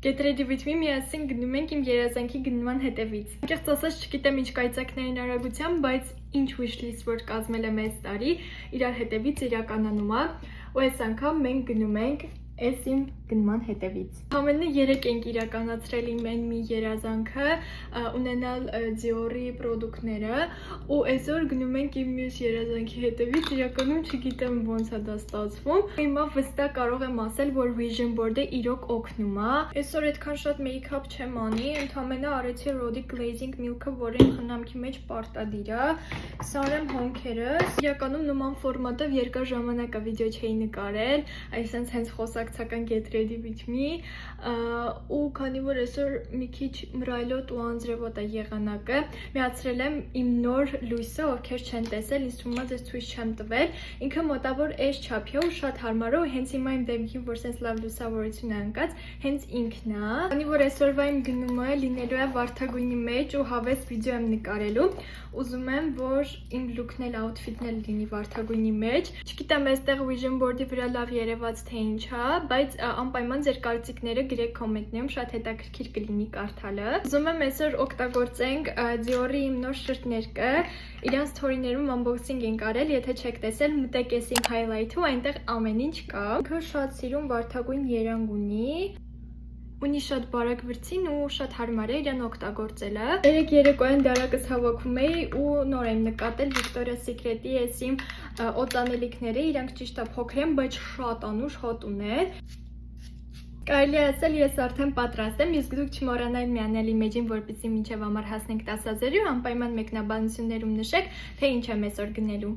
Get ready with me միասին գնում ենք իմ երազանքի գնման հետևից։ Անկեղծ ասած չգիտեմ ինչ կայծակներին արագությամբ, բայց ինչ wishlist որ կազմել եմ այս տարի, իրար հետևից իրականանում է, ու այս անգամ մենք գնում ենք այս իմ գնման հետևից։ Ամենը 3 ենք իրականացրել իմ այն մի երազանքը, ունենալ Dior-ի պրոդուկտները, ու այսօր գնում ենք իմ մյուս երազանքի հետևից, իրականում չգիտեմ ոնց է դա ստացվում։ Հիմա վստահ կարող եմ ասել, որ vision board-ը իրոք օգնում է։ Այսօր այդքան շատ մեյքափ չեմ անի, ընդամենը արեցի Rodic Glazing Milk-ը, որը իմ խնամքի մեջ պարտադիր է։ Սարեմ հոնքերս, իրականում նման ֆորմատով երկար ժամանակ վիդեո չէի նկարել, այսինքն հենց խոսակցական get ready with me, ու քանի որ այսօր մի քիչ մռայլոտ ու անձրևոտ է եղանակը, միացրել եմ իմ նոր լույսը, ովքեր չեն տեսել, ինձ թվում է ձեզ ցույց չեմ տվել, ինքը մոտավոր այս չափի է ու շատ հարմար է, ու հենց հիմա իմ դեմքին որ sense լավ լուսավորություն է ընկած, հենց ինքն է։ Քանի որ այսօրվա իմ գնումը լինելու է վարդագույնի մեջ ու հավես վիդեո եմ նկարելու, ուզում եմ որ իմ լուքն էլ outfit-ն էլ լինի վարդագույնի մեջ։ Չգիտեմ այստեղ vision board-ի վրա լավ երևաց թե ինչ է, բայց անպայման ձեր կարծիքները գրեք կոմենտներում, շատ հետաքրքիր կլինի կարդալը։ Ուզում եմ այսօր օգտագործենք Dior-ի իմ նոր շրթներկը, իրանց story-ներում unboxing ենք արել, եթե չեք տեսել, մտեք այս իմ highlight-ը, այնտեղ ամեն ինչ կա։ Ինքը շատ սիրուն վարդագույն երանգ ունի շատ բարակ վրձին ու շատ հարմար է իրան օգտագործելը։ Երեկոյան դարակս հավաքում էի ու նոր եմ նկատել Victoria's Secret-ի այս իմ օծանելիքները, իրանք ճիշտ է փոքր են, բայց շատ անուշ հոտ ունեն։ Կարելի է ասել ես արդեն պատրաստ եմ, իսկ դուք չմոռանաք միանել իմեջին, որպեսզի մինչև համար հասնենք 10,000-ի, անպայման մեկնաբանություններում նշեք, թե ինչ եմ այսօր գնելու։